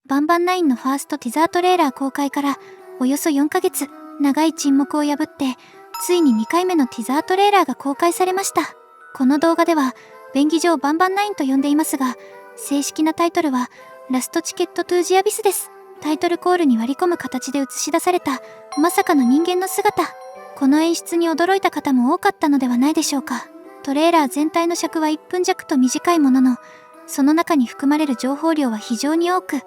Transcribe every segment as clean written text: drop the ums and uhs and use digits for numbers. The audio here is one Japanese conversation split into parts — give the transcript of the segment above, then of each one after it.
バンバン9のファーストティザートレーラー公開からおよそ4ヶ月、長い沈黙を破って、ついに2回目のティザートレーラーが公開されました。この動画では、便宜上バンバン9と呼んでいますが、正式なタイトルは、ラストチケットトゥージアビスです。タイトルコールに割り込む形で映し出された、まさかの人間の姿。この演出に驚いた方も多かったのではないでしょうか。トレーラー全体の尺は1分弱と短いものの、その中に含まれる情報量は非常に多く、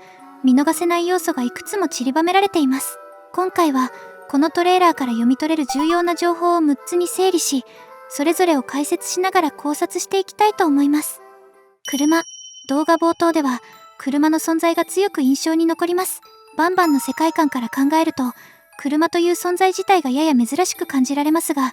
見逃せない要素がいくつも散りばめられています。今回は、このトレーラーから読み取れる重要な情報を6つに整理し、それぞれを解説しながら考察していきたいと思います。車。動画冒頭では、車の存在が強く印象に残ります。バンバンの世界観から考えると、車という存在自体がやや珍しく感じられますが、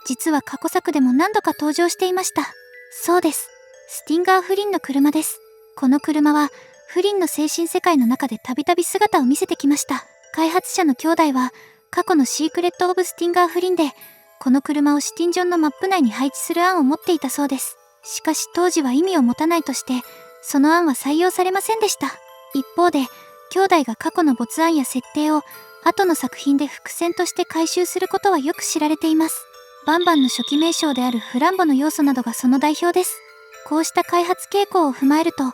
実は過去作でも何度か登場していました。そうです。スティンガー・フリンの車です。この車は、フリンの精神世界の中でたびたび姿を見せてきました。開発者の兄弟は、過去のシークレット・オブ・スティンガー・フリンで、この車をシティンジョンのマップ内に配置する案を持っていたそうです。しかし当時は意味を持たないとして、その案は採用されませんでした。一方で、兄弟が過去の没案や設定を、後の作品で伏線として回収することはよく知られています。バンバンの初期名称であるフランボの要素などがその代表です。こうした開発傾向を踏まえると、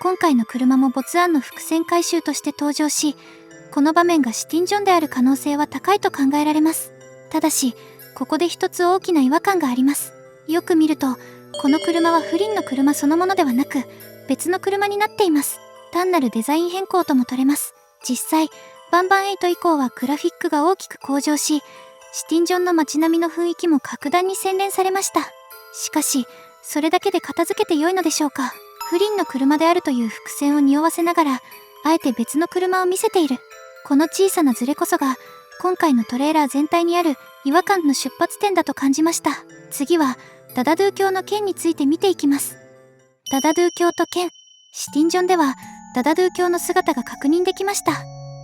今回の車も没案の伏線回収として登場し、この場面がシティンジョンである可能性は高いと考えられます。ただし、ここで一つ大きな違和感があります。よく見ると、この車はフリンの車そのものではなく、別の車になっています。単なるデザイン変更とも取れます。実際、バンバン8以降はグラフィックが大きく向上し、シティンジョンの街並みの雰囲気も格段に洗練されました。しかし、それだけで片付けて良いのでしょうか。フリンの車であるという伏線を匂わせながら、あえて別の車を見せている。この小さなズレこそが、今回のトレーラー全体にある違和感の出発点だと感じました。次は、ダダドゥ教の剣について見ていきます。ダダドゥ教と剣。シティンジョンでは、ダダドゥ教の姿が確認できました。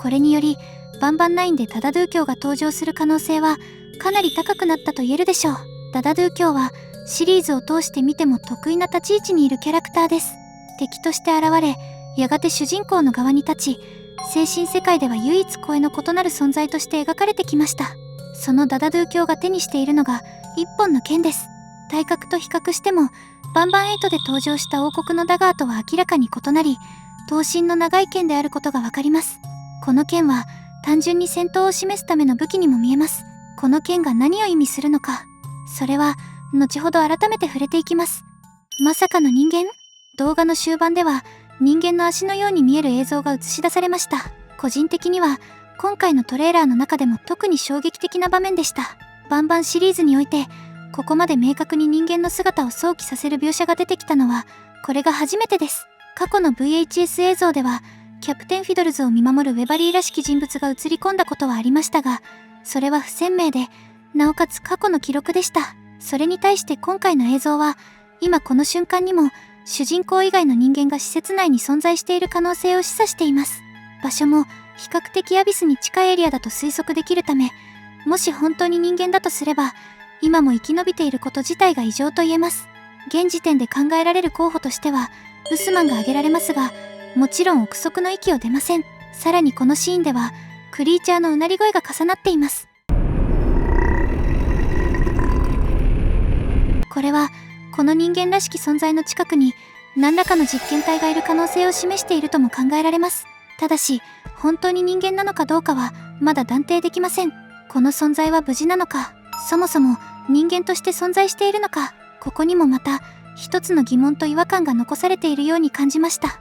これにより、バンバン9でダダドゥ教が登場する可能性は、かなり高くなったと言えるでしょう。ダダドゥ教は、シリーズを通して見ても得意な立ち位置にいるキャラクターです。敵として現れ、やがて主人公の側に立ち、精神世界では唯一声の異なる存在として描かれてきました。そのダダドゥ教が手にしているのが、一本の剣です。体格と比較しても、バンバン8で登場した王国のダガーとは明らかに異なり、刀身の長い剣であることがわかります。この剣は、単純に戦闘を示すための武器にも見えます。この剣が何を意味するのか、それは、後ほど改めて触れていきます。まさかの人間？動画の終盤では、人間の足のように見える映像が映し出されました。個人的には、今回のトレーラーの中でも特に衝撃的な場面でした。バンバンシリーズにおいて、ここまで明確に人間の姿を想起させる描写が出てきたのは、これが初めてです。過去の VHS 映像では、キャプテンフィドルズを見守るウェバリーらしき人物が映り込んだことはありましたが、それは不鮮明で、なおかつ過去の記録でした。それに対して今回の映像は、今この瞬間にも、主人公以外の人間が施設内に存在している可能性を示唆しています。場所も比較的アビスに近いエリアだと推測できるため、もし本当に人間だとすれば、今も生き延びていること自体が異常と言えます。現時点で考えられる候補としては、ウスマンが挙げられますが、もちろん憶測の域を出ません。さらにこのシーンでは、クリーチャーのうなり声が重なっています。これは、この人間らしき存在の近くに、何らかの実験体がいる可能性を示しているとも考えられます。ただし、本当に人間なのかどうかは、まだ断定できません。この存在は無事なのか、そもそも人間として存在しているのか、ここにもまた、一つの疑問と違和感が残されているように感じました。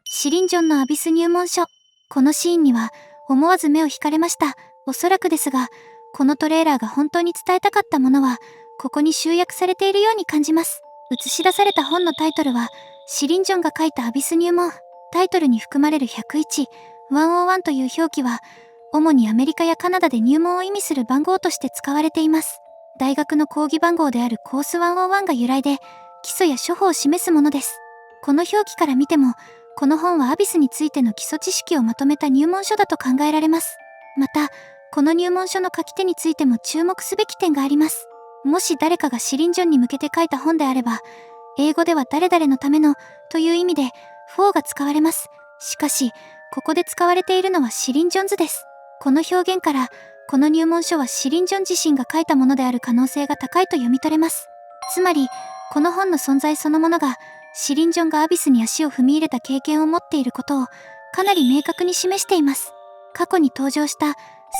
シリンジョンのアビス入門書。このシーンには、思わず目を引かれました。おそらくですが、このトレーラーが本当に伝えたかったものは、ここに集約されているように感じます。映し出された本のタイトルは、シリンジョンが書いたアビス入門。タイトルに含まれる101、101という表記は、主にアメリカやカナダで入門を意味する番号として使われています。大学の講義番号であるコース101が由来で、基礎や処方を示すものです。この表記から見ても、この本はアビスについての基礎知識をまとめた入門書だと考えられます。また、この入門書の書き手についても注目すべき点があります。もし誰かがシリンジョンに向けて書いた本であれば、英語では誰々のためのという意味で4が使われます。しかし、ここで使われているのはシリン・ジョンズです。この表現から、この入門書はシリン・ジョン自身が書いたものである可能性が高いと読み取れます。つまり、この本の存在そのものが、シリン・ジョンがアビスに足を踏み入れた経験を持っていることを、かなり明確に示しています。過去に登場した、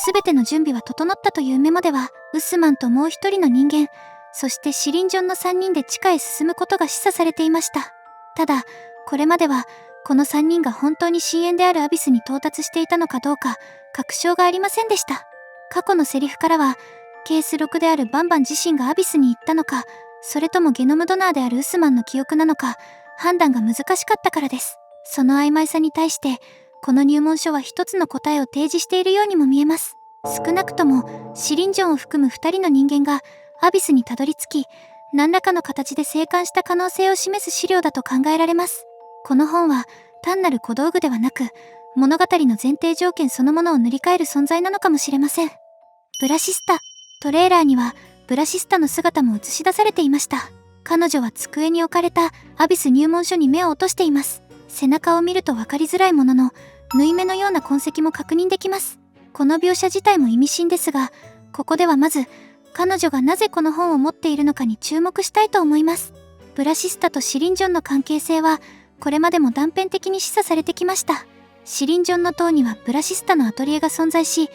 すべての準備は整ったというメモでは、ウスマンともう一人の人間、そしてシリン・ジョンの3人で地下へ進むことが示唆されていました。ただ、これまでは、この3人が本当に深淵であるアビスに到達していたのかどうか、確証がありませんでした。過去のセリフからは、ケース6であるバンバン自身がアビスに行ったのか、それともゲノムドナーであるウスマンの記憶なのか、判断が難しかったからです。その曖昧さに対して、この入門書は一つの答えを提示しているようにも見えます。少なくとも、シリン・ジョンを含む2人の人間が、アビスにたどり着き、何らかの形で生還した可能性を示す資料だと考えられます。この本は、単なる小道具ではなく、物語の前提条件そのものを塗り替える存在なのかもしれません。ブラシスタ。トレーラーには、ブラシスタの姿も映し出されていました。彼女は机に置かれたアビス入門書に目を落としています。背中を見ると分かりづらいものの、縫い目のような痕跡も確認できます。この描写自体も意味深ですが、ここではまず、彼女がなぜこの本を持っているのかに注目したいと思います。ブラシスタとシリン・ジョンの関係性は、これまでも断片的に示唆されてきました。シリン・ジョンの塔にはブラシスタのアトリエが存在し、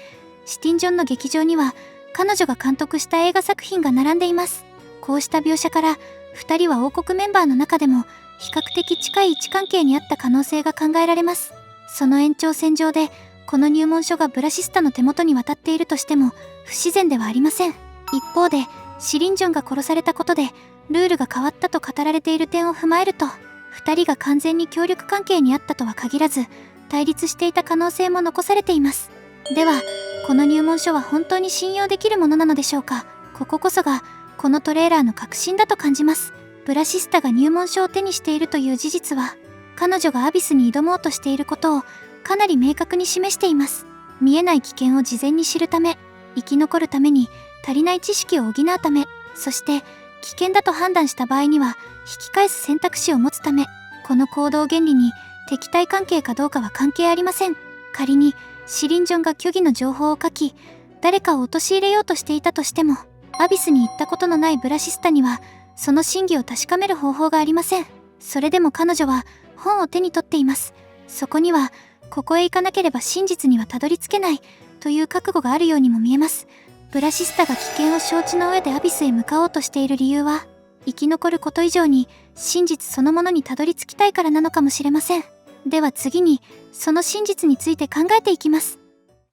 シティンジョンの劇場には彼女が監督した映画作品が並んでいます。こうした描写から、2人は王国メンバーの中でも比較的近い位置関係にあった可能性が考えられます。その延長線上で、この入門書がブラシスタの手元に渡っているとしても不自然ではありません。一方で、シリン・ジョンが殺されたことでルールが変わったと語られている点を踏まえると、2人が完全に協力関係にあったとは限らず、対立していた可能性も残されています。では、この入門書は本当に信用できるものなのでしょうか。こここそが、このトレーラーの核心だと感じます。ブラシスタが入門書を手にしているという事実は、彼女がアビスに挑もうとしていることをかなり明確に示しています。見えない危険を事前に知るため、生き残るために足りない知識を補うため、そして危険だと判断した場合には引き返す選択肢を持つため、この行動原理に敵対関係かどうかは関係ありません。仮にシリン・ジョンが虚偽の情報を書き、誰かを陥れようとしていたとしても、アビスに行ったことのないブラシスタにはその真偽を確かめる方法がありません。それでも彼女は本を手に取っています。そこには、ここへ行かなければ真実にはたどり着けないという覚悟があるようにも見えます。ブラシスタが危険を承知の上でアビスへ向かおうとしている理由は、生き残ること以上に真実そのものにたどり着きたいからなのかもしれません。では次に、その真実について考えていきます。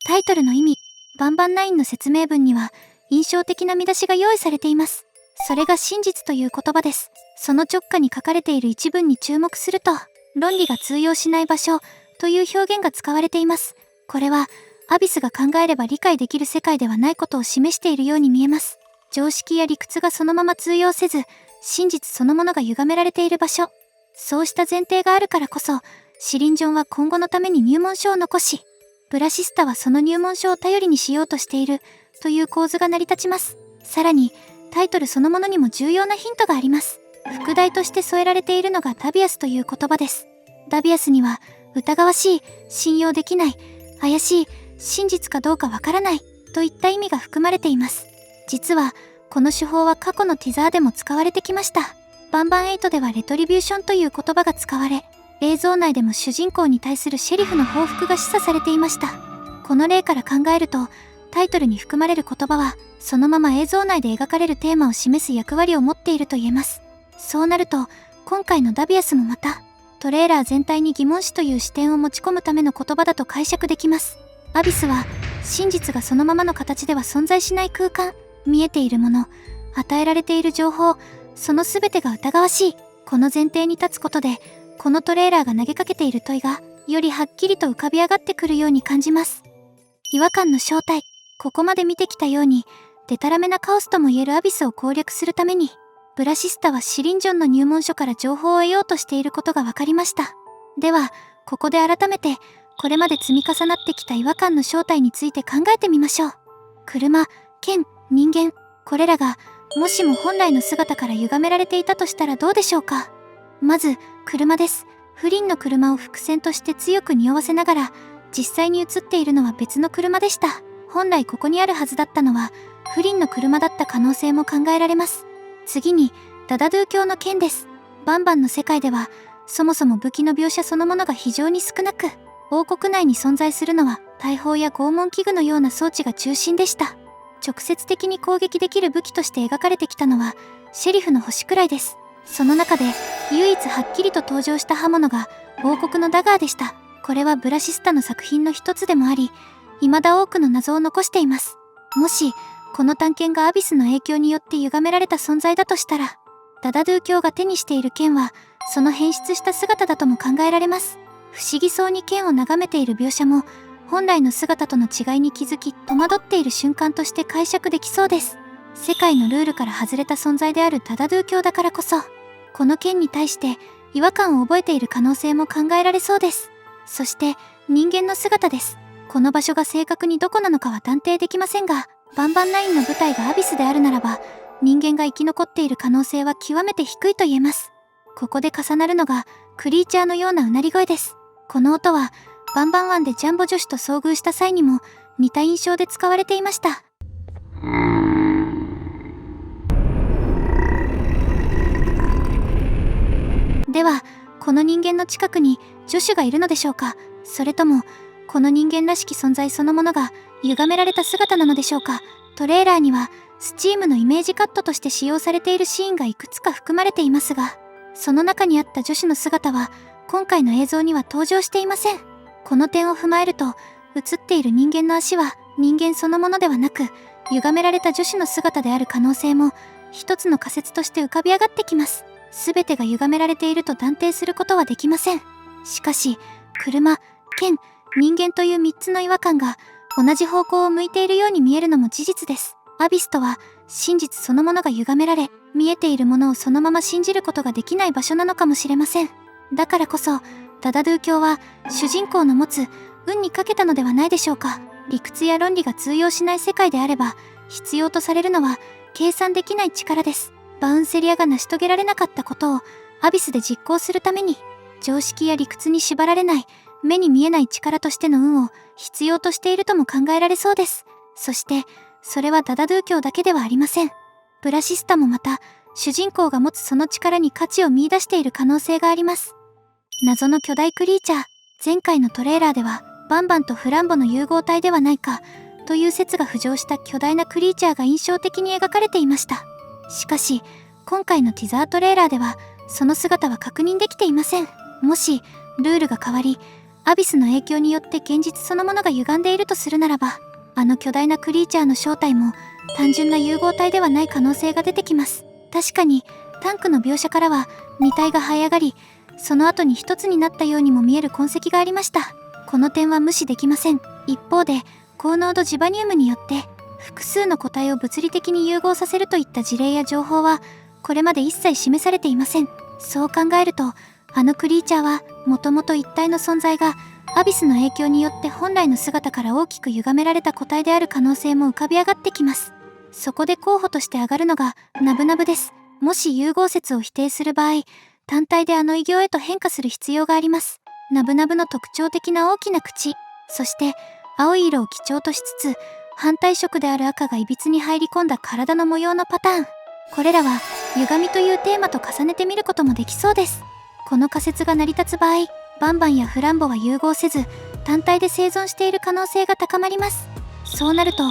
タイトルの意味、バンバン9の説明文には印象的な見出しが用意されています。それが真実という言葉です。その直下に書かれている一文に注目すると、論理が通用しない場所という表現が使われています。これは、アビスが考えれば理解できる世界ではないことを示しているように見えます。常識や理屈がそのまま通用せず、真実そのものが歪められている場所。そうした前提があるからこそ、シリン・ジョンは今後のために入門書を残し、ブラシスタはその入門書を頼りにしようとしているという構図が成り立ちます。さらに、タイトルそのものにも重要なヒントがあります。副題として添えられているのがダビアスという言葉です。ダビアスには、疑わしい、信用できない、怪しい、真実かどうかわからないといった意味が含まれています。実は、この手法は過去のティザーでも使われてきました。バンバン8ではレトリビューションという言葉が使われ、映像内でも主人公に対するシェリフの報復が示唆されていました。この例から考えると、タイトルに含まれる言葉は、そのまま映像内で描かれるテーマを示す役割を持っていると言えます。そうなると、今回のダビアスもまた、トレーラー全体に疑問視という視点を持ち込むための言葉だと解釈できます。アビスは、真実がそのままの形では存在しない空間、見えているもの、与えられている情報、その全てが疑わしい。この前提に立つことで、このトレーラーが投げかけている問いが、よりはっきりと浮かび上がってくるように感じます。違和感の正体。ここまで見てきたように、デタラメなカオスとも言えるアビスを攻略するために、ブラシスタはシリン・ジョンの入門書から情報を得ようとしていることが分かりました。では、ここで改めて、これまで積み重なってきた違和感の正体について考えてみましょう。車、剣、人間、これらが、もしも本来の姿から歪められていたとしたらどうでしょうか。まず、車です。不倫の車を伏線として強く匂わせながら、実際に映っているのは別の車でした。本来ここにあるはずだったのは不倫の車だった可能性も考えられます。次にダダドゥ教の件です。バンバンの世界ではそもそも武器の描写そのものが非常に少なく、王国内に存在するのは大砲や拷問器具のような装置が中心でした。直接的に攻撃できる武器として描かれてきたのはシェリフの星くらいです。その中で唯一はっきりと登場した刃物が王国のダガーでした。これはブラシスタの作品の一つでもあり、未だ多くの謎を残しています。もしこの探検がアビスの影響によって歪められた存在だとしたら、ダダドゥ教が手にしている剣はその変質した姿だとも考えられます。不思議そうに剣を眺めている描写も本来の姿との違いに気づき戸惑っている瞬間として解釈できそうです。世界のルールから外れた存在であるダダドゥ教だからこそ、この剣に対して違和感を覚えている可能性も考えられそうです。そして人間の姿です。この場所が正確にどこなのかは断定できませんが、バンバンナインの舞台がアビスであるならば、人間が生き残っている可能性は極めて低いと言えます。ここで重なるのがクリーチャーのようなうなり声です。この音はバンバン湾でジャンボ女子と遭遇した際にも似た印象で使われていました。ではこの人間の近くにジョシュがいるのでしょうか。それともこの人間らしき存在そのものが歪められた姿なのでしょうか。トレーラーにはスチームのイメージカットとして使用されているシーンがいくつか含まれていますが、その中にあったジョシュの姿は今回の映像には登場していません。この点を踏まえると、映っている人間の足は人間そのものではなく、歪められたジョシュの姿である可能性も一つの仮説として浮かび上がってきます。全てが歪められていると断定することはできません。しかし、車、剣、人間という3つの違和感が同じ方向を向いているように見えるのも事実です。アビスとは真実そのものが歪められ、見えているものをそのまま信じることができない場所なのかもしれません。だからこそダダドゥ教は主人公の持つ運にかけたのではないでしょうか。理屈や論理が通用しない世界であれば必要とされるのは計算できない力です。バウンセリアが成し遂げられなかったことをアビスで実行するために、常識や理屈に縛られない目に見えない力としての運を必要としているとも考えられそうです。そしてそれはダダドゥ教だけではありません。ブラシスタもまた主人公が持つその力に価値を見出している可能性があります。謎の巨大クリーチャー。前回のトレーラーではバンバンとフランボの融合体ではないかという説が浮上した巨大なクリーチャーが印象的に描かれていました。しかし今回のティザートレーラーではその姿は確認できていません。もしルールが変わりアビスの影響によって現実そのものが歪んでいるとするならば、あの巨大なクリーチャーの正体も単純な融合体ではない可能性が出てきます。確かにタンクの描写からは2体が這い上がり、その後に一つになったようにも見える痕跡がありました。この点は無視できません。一方で高濃度ジバニウムによって複数の個体を物理的に融合させるといった事例や情報はこれまで一切示されていません。そう考えるとあのクリーチャーはもともと一体の存在がアビスの影響によって本来の姿から大きく歪められた個体である可能性も浮かび上がってきます。そこで候補として挙がるのがナブナブです。もし融合説を否定する場合、単体であの異形へと変化する必要があります。ナブナブの特徴的な大きな口、そして青い色を基調としつつ反対色である赤がいびつに入り込んだ体の模様のパターン。これらは歪みというテーマと重ねてみることもできそうです。この仮説が成り立つ場合、バンバンやフランボは融合せず単体で生存している可能性が高まります。そうなると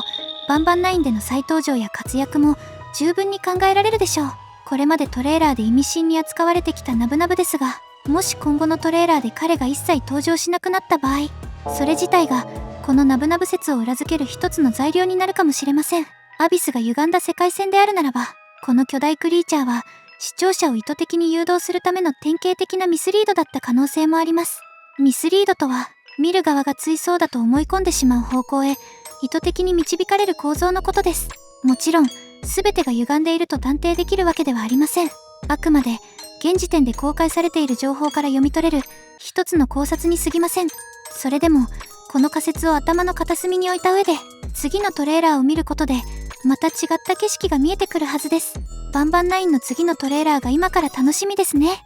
バンバンナインでの再登場や活躍も十分に考えられるでしょう。これまでトレーラーで意味深に扱われてきたナブナブですが、もし今後のトレーラーで彼が一切登場しなくなった場合、それ自体がこのナブナブ説を裏付ける一つの材料になるかもしれません。アビスが歪んだ世界線であるならば、この巨大クリーチャーは視聴者を意図的に誘導するための典型的なミスリードだった可能性もあります。ミスリードとは、見る側がついそうだと思い込んでしまう方向へ意図的に導かれる構造のことです。もちろん全てが歪んでいると断定できるわけではありません。あくまで現時点で公開されている情報から読み取れる一つの考察に過ぎません。それでもこの仮説を頭の片隅に置いた上で次のトレーラーを見ることでまた違った景色が見えてくるはずです。バンバンナインの次のトレーラーが今から楽しみですね。